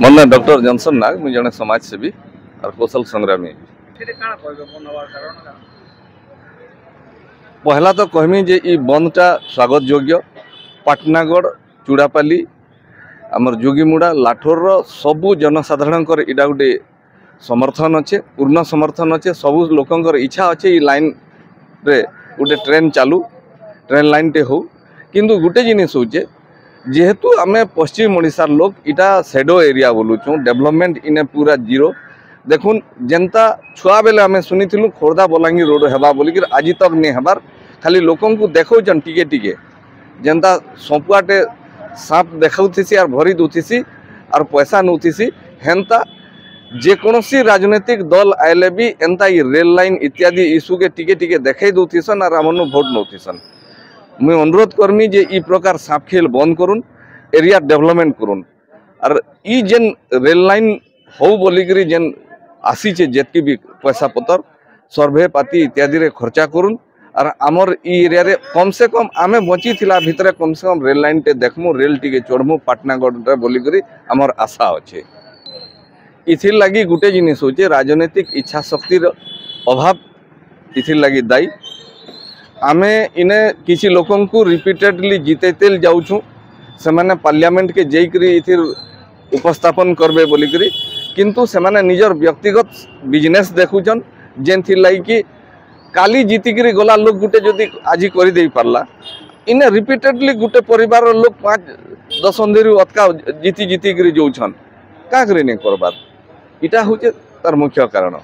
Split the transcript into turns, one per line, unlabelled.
ମୋ ନାଁ doctor Johnson ନାଗ ମୁଁ ଜଣେ ସମାଜସେବୀ और कौशल संग्रामी। पहला तो कहमी जे ई बंदटा स्वागत योग्य। पाटनागढ़ चूड़ापाली आमर जोगीमुड़ा लाठोर सबू जनसाधारण इटा गोटे समर्थन अच्छे, पूर्ण समर्थन अच्छे। सबू लोकंर इच्छा अच्छे ई लाइन रे गोटे ट्रेन चालू, ट्रेन लाइन टे हो। किंतु गोटे जिनिस होचे जेहेतु आमे पश्चिम ओडिशार लोक इटा शेडो एरिया बोलुचु, डेवलपमेंट इने पूरा जीरो। देखुन जेनता छुआ बेले आमे सुनिथिलु खोर्धा बलांगीर रोड हेबा बोलिकिर आज तक नहीं हेबार, खाली लोकन को देखौचन टिके टिके जेनता सपुआटे सांप देखाउथिसी और भरी दउथिसी और पैसा नउथिसी। हेनता जेकोसी राजनीतिक दल आइले भी एंता ई रेल लाइन इत्यादि इश्यू के टिके टिके देखै दउथिसन और आमनु भोट नउथिसन। मुई अनुरोध करमी जे ई प्रकार सांप खेल बंद करुन, एरिया डेवलपमेंट करुन और ई जेन रेल लाइन हो बोलिकी जेन आसीचे जेतकी भी पैसा पतर सर्भे पाती इत्यादि रे खर्चा करुन और आमर ई एरिया रे कम से कम आमे बची थिला भितरे कम से कम रेल लाइन टे देखमु, रेल टिके चढ़मु पाटनागढ़ रे बोलिकी आमर आशा अच्छे। इथिर लगी गुटे जिनिस होचे राजनीतिक इच्छा शक्तिर अभाव, इथिर लगी दायी। आमे इने किसी लोकन को रिपीटेडली जितेतेल जाऊँ से माने पार्लियामेंट के जैकरी इथिर उपस्थापन करबे बोलिकी, किंतु से माने निजर व्यक्तिगत बिजनेस देखुचन जेन थी लगी कि काली जीतिकी गला लोक गुटे जदि आज कर दे पारला, इने रिपीटेडली गुटे परिवार लोक 5-10 अंधेरु अतका जीति जीतिकी जाऊन क्या नहीं करबार, इटा हूँ तार मुख्य कारण।